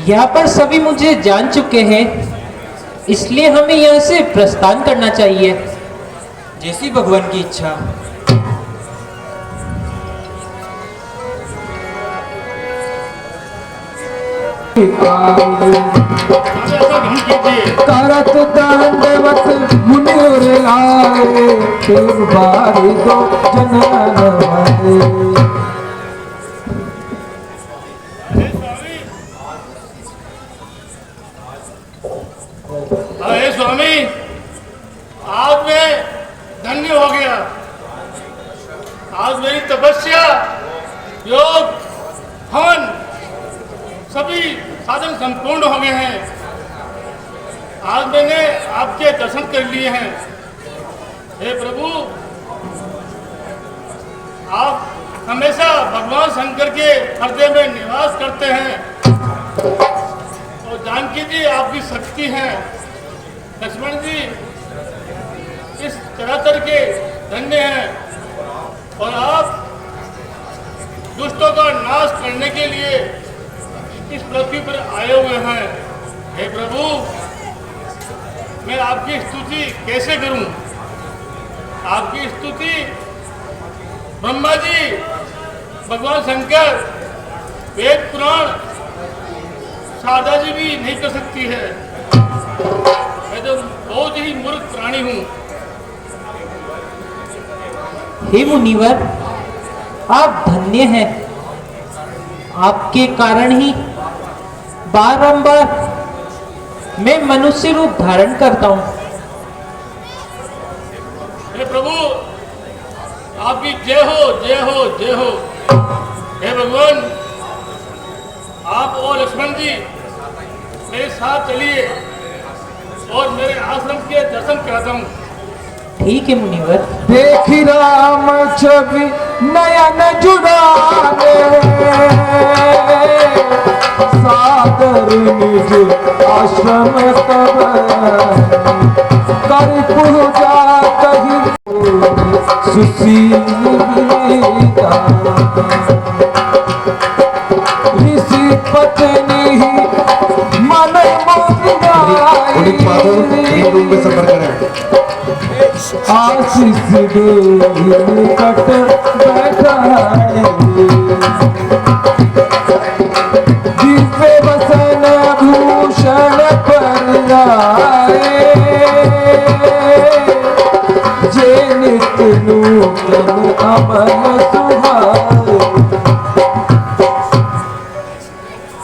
यहाँ पर सभी मुझे जान चुके हैं, इसलिए हमें यहाँ से प्रस्थान करना चाहिए। जैसी भगवान की इच्छा। करत दंडवत मुनिवर आए, फिर बारी दो जनन अरे स्वामी, आज मैं धन्य हो गया। आज मेरी तपस्या, योग, हवन सभी साधन संपूर्ण हो गए हैं। आज मैंने आपके दर्शन कर लिए हैं। हे प्रभु, आप हमेशा भगवान शंकर के हृदय में निवास करते हैं और जानकी जी आपकी शक्ति हैं। लक्ष्मण जी इस चराचर के धन्य हैं और आप दुष्टों का नाश करने के लिए इस पृथ्वी पर आए हुए हैं। हे प्रभु, मैं आपकी स्तुति कैसे करूं? आपकी स्तुति ब्रह्मा जी, भगवान शंकर, वेद पुराण, शारदा जी भी नहीं कर सकती है। मैं तो बहुत ही मूर्ख प्राणी हूं। हे मुनिवर, आप धन्य हैं। आपके कारण ही बारंबार मैं मनुष्य रूप धारण करता हूं। हे प्रभु, आपकी जय हो, जय हो, जय हो। हे भगवान, आप और लक्ष्मण जी मेरे साथ चलिए और मेरे आश्रम के दर्शन कराता हूँ। ठीक है मुनिवर। देखी राम छवि नयन जुड़ाने, सादर निज आश्रम तब कर पूजा कही सुशीलिता। ऋषि पत्नी मन मोहिनी, आशीष दे निकट बैठाए, दिव्य वसन भूषण पर आए, जे नित्य नूतन अमल सुहाए।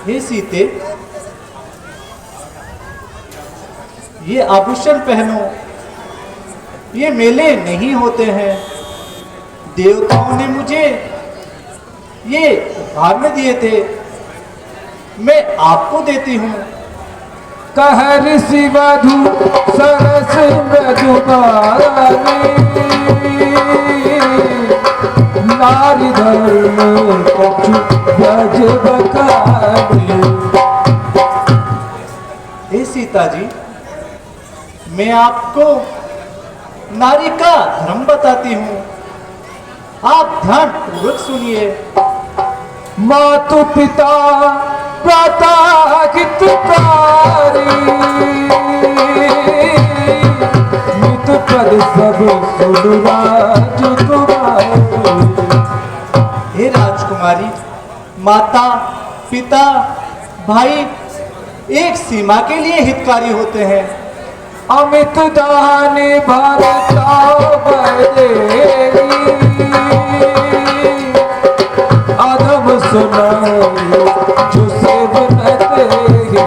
हे सीते, ये आभूषण पहनो, ये मेले नहीं होते हैं। देवताओं ने मुझे ये उपहार में दिए थे, मैं आपको देती हूँ। कह ऋषि वधु सरस मधुबानी, नारी धर्म कछु ब्रज बखानी। हे सीता जी, मैं आपको नारी का धर्म बताती हूँ, आप ध्यान पूर्वक सुनिए। मातु पिता प्राता हितकारी, मित पद सब सुन राज तुम्हारे। हे राजकुमारी, माता पिता भाई एक सीमा के लिए हितकारी होते हैं। अमित दानी भरता बदेगी, अधम सुनाई जो सेवन देगी।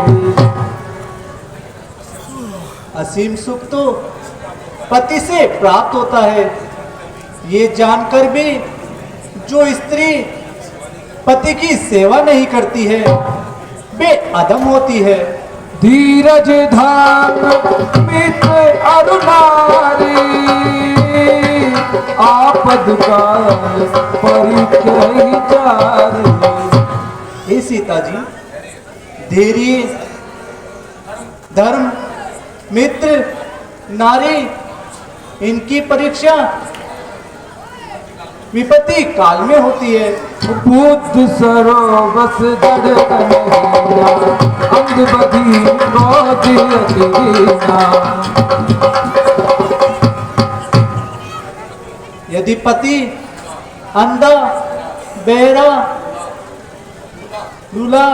असीम सुख तो पति से प्राप्त होता है, ये जानकर भी जो स्त्री पति की सेवा नहीं करती है वे अधम होती है। धीरज धाम मित्र अरुणारी, आपद काल परिक्रही जारी। हे सीता जी, धैर्य, धर्म, मित्र, नारी, इनकी परीक्षा विपत्ति काल में होती है। बुद्ध सरोवस जड़ कन्हैया अंग बधी रोजी अधीना। यदि पति अंधा, बहरा, लूला,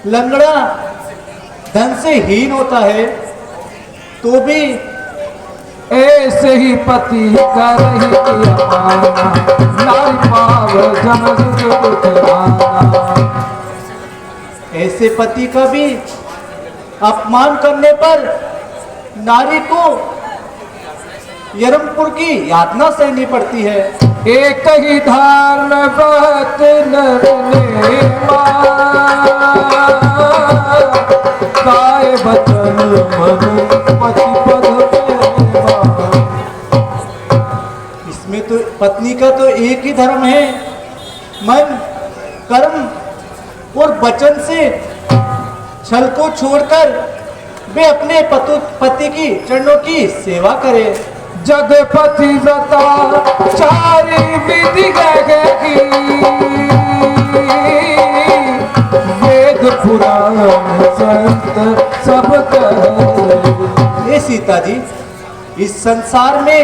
लंगड़ा, धन से हीन होता है तो भी ऐसे ही पति करही अमाना, नारी पाव जम दुख आना। ऐसे पति का भी अपमान करने पर नारी को यमपुर की यातना सहनी पड़ती है। एक ही धारण व्रत नर नेमा, काय वचन मन पति पद प्रेमा। इसमें तो पत्नी का तो एक ही धर्म है, मन, कर्म और वचन से छल को छोड़कर वे अपने पति की चरणों की सेवा करे। जगपति व्रता चारि विधि की, वेद पुराण संत सब कहे। ये सीता जी, इस संसार में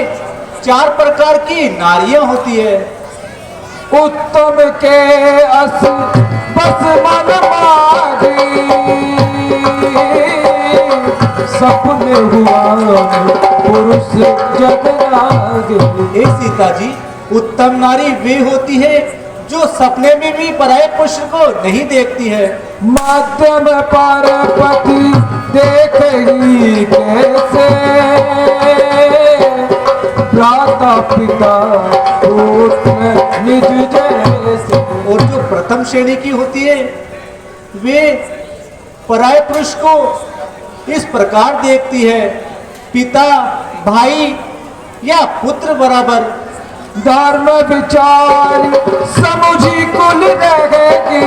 4 प्रकार की नारियां होती है। उत्तम के अस बस मन मारी, सपने हुआ पुरुष जग रागे। हे सीता जी, उत्तम नारी वे होती है जो सपने में भी पराये पुरुष को नहीं देखती है। माध्यम पर पति देख ही कैसे, भ्राता पिता पुत्र निज जैसे। और जो प्रथम श्रेणी की होती है वे पराये पुरुष को इस प्रकार देखती है, पिता, भाई या पुत्र बराबर। धर्म विचार समुझी कुल रहेगी,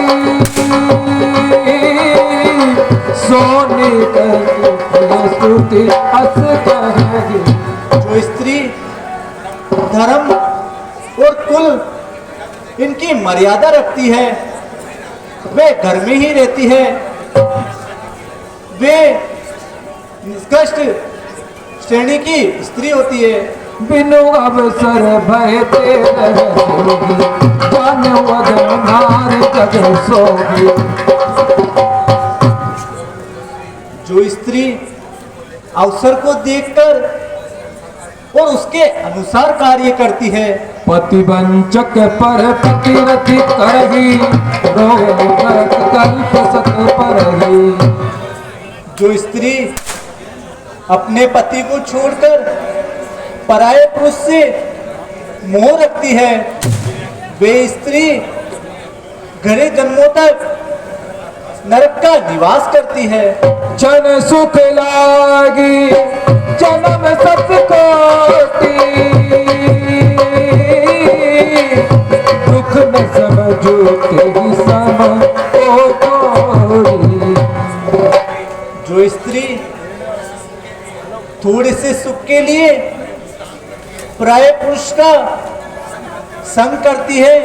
सोने की स्तुति हंस कहेगी। जो स्त्री धर्म और कुल इनकी मर्यादा रखती है वे घर में ही रहती है, वे निष्कृष्ट श्रेणी की स्त्री होती है। बिनु अवसर भय तेरे होगी, जान वदन नार जग सोगी। जो स्त्री अवसर को देखकर और उसके अनुसार कार्य करती है, पतिवंचक पर पतिरति करही, रोग भरत कल्प सत परही। जो स्त्री अपने पति को छोड़कर पराये पुरुष से मोह रखती है वे स्त्री घरे जन्मों तक नरक का निवास करती है। जन सुख लागी जन्म सत कोटि, दुख न समझो तेरी सम ओ कोरी। जो स्त्री थोड़े से सुख के लिए पराये पुरुष का संग करती है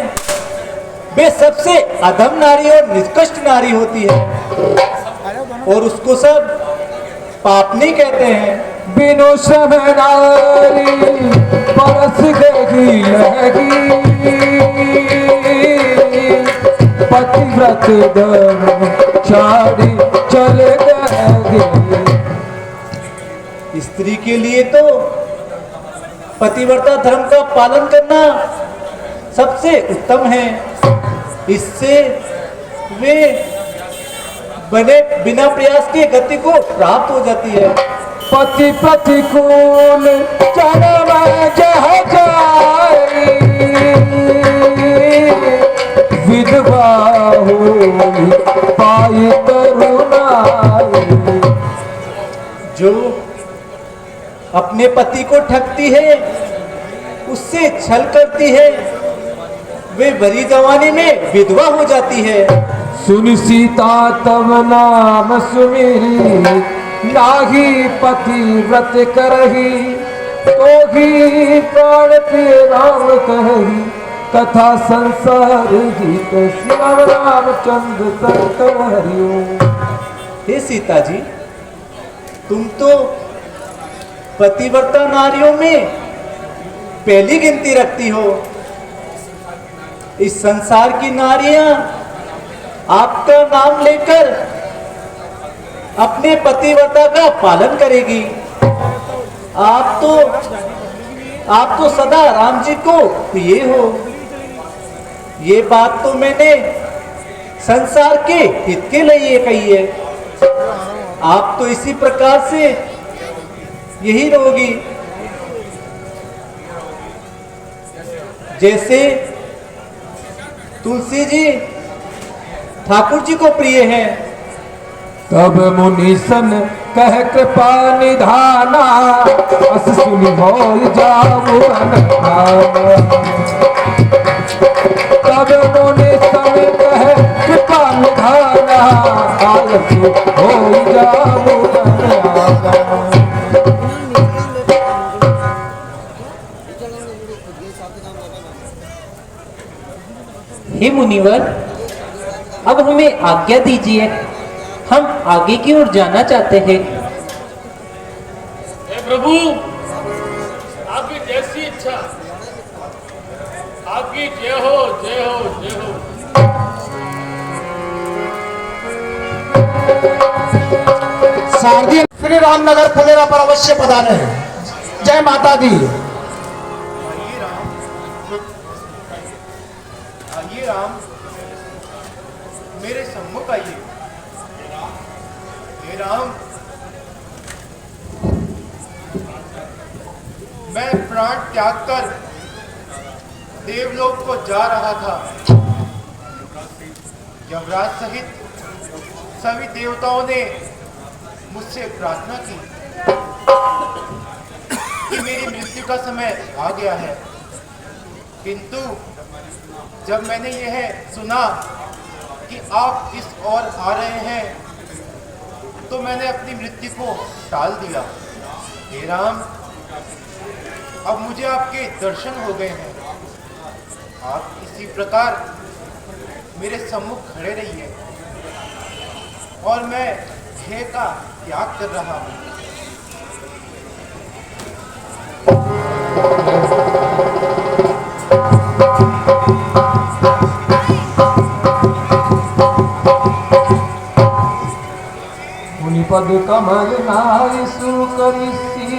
वे सबसे अधम नारी और निकृष्ट नारी होती है और उसको सब पापनी कहते हैं। बिनु श्रम नारी परस गई लगी, पतिव्रत धर्म छाड़ी चले गए। स्त्री के लिए तो पतिव्रता धर्म का पालन करना सबसे उत्तम है, इससे वे बने बिना प्रयास के गति को प्राप्त हो जाती है। पति प्रतिकूल जन्म जह जाई, विधवा होई पाई तरुणाई। जो अपने पति को ठगती है उससे छल करती है वे भरी जवानी में विधवा हो जाती है। सुन सीता तब नाम सुमिरी, नाही पति व्रत करही, तो ही प्राण ते राम कही। कथा संसार गीत श्री रामचंद्र संत हरिओम। हे सीता जी, तुम तो पतिव्रता नारियों में पहली गिनती रखती हो। इस संसार की नारियां आपका नाम लेकर अपने पतिव्रता का पालन करेगी। आप तो सदा राम जी को प्रिय हो। ये बात तो मैंने संसार के हित के लिए कही है। आप तो इसी प्रकार से यही रहोगी जैसे तुलसी जी ठाकुर जी को प्रिय है। तब मुनिसन कह कृपा निधाना, अस सुनि होय जाऊ अनखाना। तब मुनिसन कह कृपा निधाना, आलस होय जाऊ अनखाना। हे मुनिवर, अब हमें आज्ञा दीजिए, हम आगे की ओर जाना चाहते हैं। हे प्रभु, आपकी जैसी इच्छा। आपकी जय हो, जय हो, जय हो। शारदीय श्री रामनगर फुलेरा पर अवश्य पधारे। जय माता दी। आइए राम, मेरे सम्मुख आइए। हे राम, मैं प्राण त्याग कर देवलोक को जा रहा था। यमराज सहित सभी देवताओं ने मुझसे प्रार्थना की कि मेरी मृत्यु का समय आ गया है, किंतु जब मैंने यह सुना कि आप इस ओर आ रहे हैं तो मैंने अपनी मृत्यु को टाल दिया। हे राम, अब मुझे आपके दर्शन हो गए हैं। आप इसी प्रकार मेरे सम्मुख खड़े रहिए और मैं हे का त्याग कर रहा हूँ। मुनिपद कमल नारी सुकरि शीस।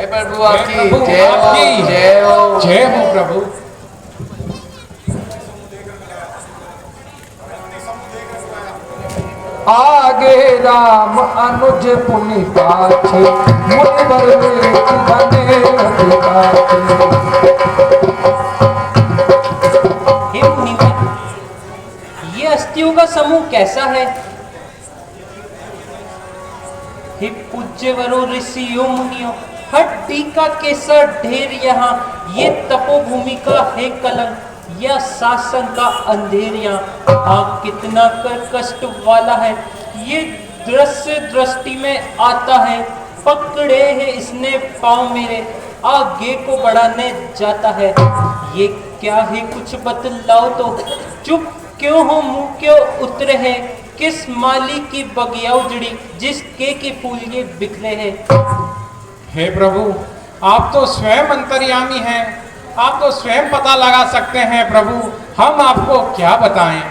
प्रभु आपकी जय हो, जय हो, जय हो प्रभु। आगे राम अनुज पुनि पाछे, मुनिवर वेश बने अधिकाचे। हे मुनिवर, ये अस्थियों का समूह कैसा है? हे पूज्य वरो ऋषियों मुनियों, हड्डी का केसर ढेर यहाँ, ये तपोभूमि का है कलंक, यह शासन का अंधेर यहाँ। हाँ, कितना कर कष्ट वाला है ये दृश्य, दृष्टि में आता है। पकड़े है इसने पाँव मेरे, आगे को बढ़ाने जाता है। ये क्या है कुछ बतलाओ तो, चुप क्यों हो, मुंह क्यों उतरे हैं? किस माली की बगिया उजड़ी, जिसके के फूल ये बिखरे हैं? हे प्रभु, आप तो स्वयं अंतर्यामी हैं, आप तो स्वयं पता लगा सकते हैं प्रभु, हम आपको क्या बताएं।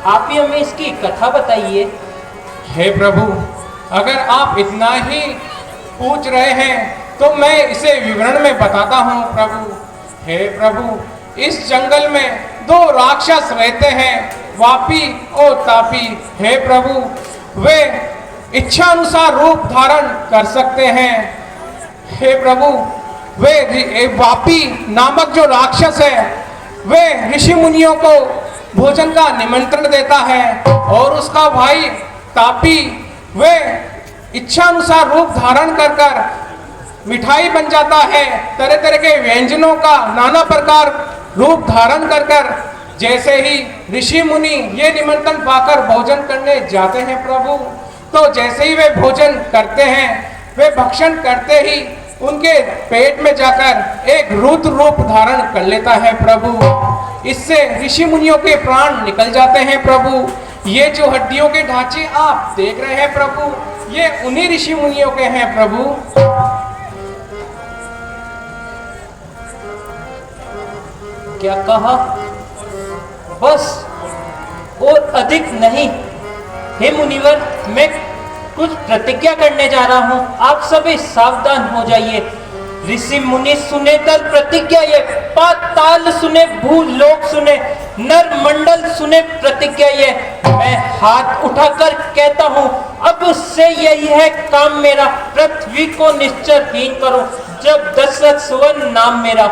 आप ही हमें इसकी कथा बताइए। हे प्रभु, अगर आप इतना ही पूछ रहे हैं तो मैं इसे विवरण में बताता हूँ प्रभु। हे प्रभु, इस जंगल में दो राक्षस रहते हैं, वापी और तापी। हे प्रभु, वे इच्छा अनुसार रूप धारण कर सकते हैं। हे प्रभु, वे वापी नामक जो राक्षस है, वे ऋषि मुनियों को भोजन का निमंत्रण देता है और उसका भाई तापी वे इच्छा अनुसार रूप धारण कर कर मिठाई बन जाता है, तरह तरह के व्यंजनों का नाना प्रकार रूप धारण कर कर जैसे ही ऋषि मुनि ये निमंत्रण पाकर भोजन करने जाते हैं प्रभु, तो जैसे ही वे भोजन करते हैं, वे भक्षण करते ही उनके पेट में जाकर एक रुद्र रूप धारण कर लेता है प्रभु। इससे ऋषि मुनियों के प्राण निकल जाते हैं प्रभु। ये जो हड्डियों के ढांचे आप देख रहे हैं प्रभु, ये उन्हीं ऋषि मुनियों के हैं प्रभु। क्या कहा? बस और अधिक नहीं। हे मुनिवर, मैं कुछ प्रतिज्ञा करने जा रहा हूं, आप सभी सावधान हो जाइए। ऋषि मुनि सुने तर प्रतिज्ञा ये, पाताल सुने भूलोक सुने, नर मंडल सुने प्रतिज्ञा ये। मैं हाथ उठाकर कहता हूं, अब से यही है काम मेरा, पृथ्वी को निश्चरहीन करो, जब दशरथ सुवन नाम मेरा।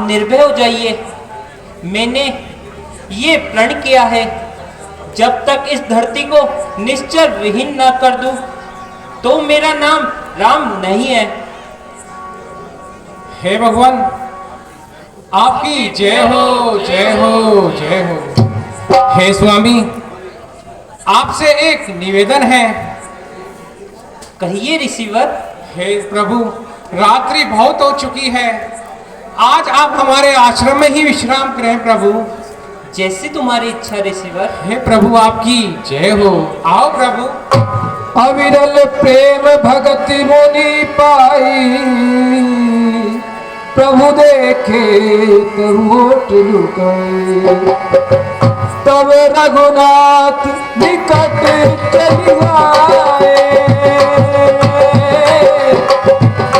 निर्भय हो जाइए। मैंने ये प्रण किया है, जब तक इस धरती को निश्चर विहीन न कर दूं, तो मेरा नाम राम नहीं है। हे भगवान, आपकी जय हो, जय हो, जय हो। हे स्वामी, आपसे एक निवेदन है। कहिए ऋषिवर। हे प्रभु, रात्रि बहुत हो चुकी है, आज आप हमारे आश्रम में ही विश्राम करें प्रभु। जैसी तुम्हारी इच्छा रिसीवर। हे प्रभु आपकी जय हो। आओ प्रभु। अविरल प्रेम भगति मुनि पाई, प्रभु देखे तोट लुकाई। तब रघुनाथ निकट चली आए,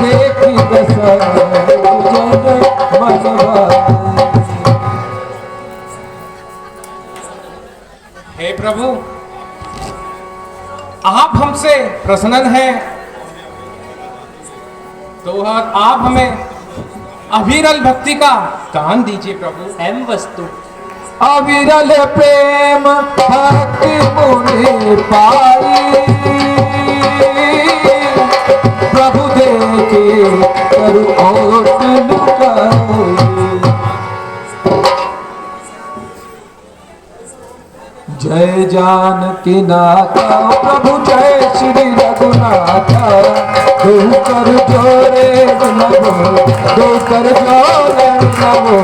देखी दशा जन मन भाए। हे प्रभु आप हमसे प्रसन्न हैं, तो आप हमें अविरल भक्ति का दान दीजिए प्रभु। एम वस्तु अविरल प्रेम भक्ति मुनि पाई, प्रभु देखे करु ओट लुकाई। जय जानकी नाथा प्रभु जय श्री रघुनाथा, दो कर जोरे नमो, दो कर जोरे नमो।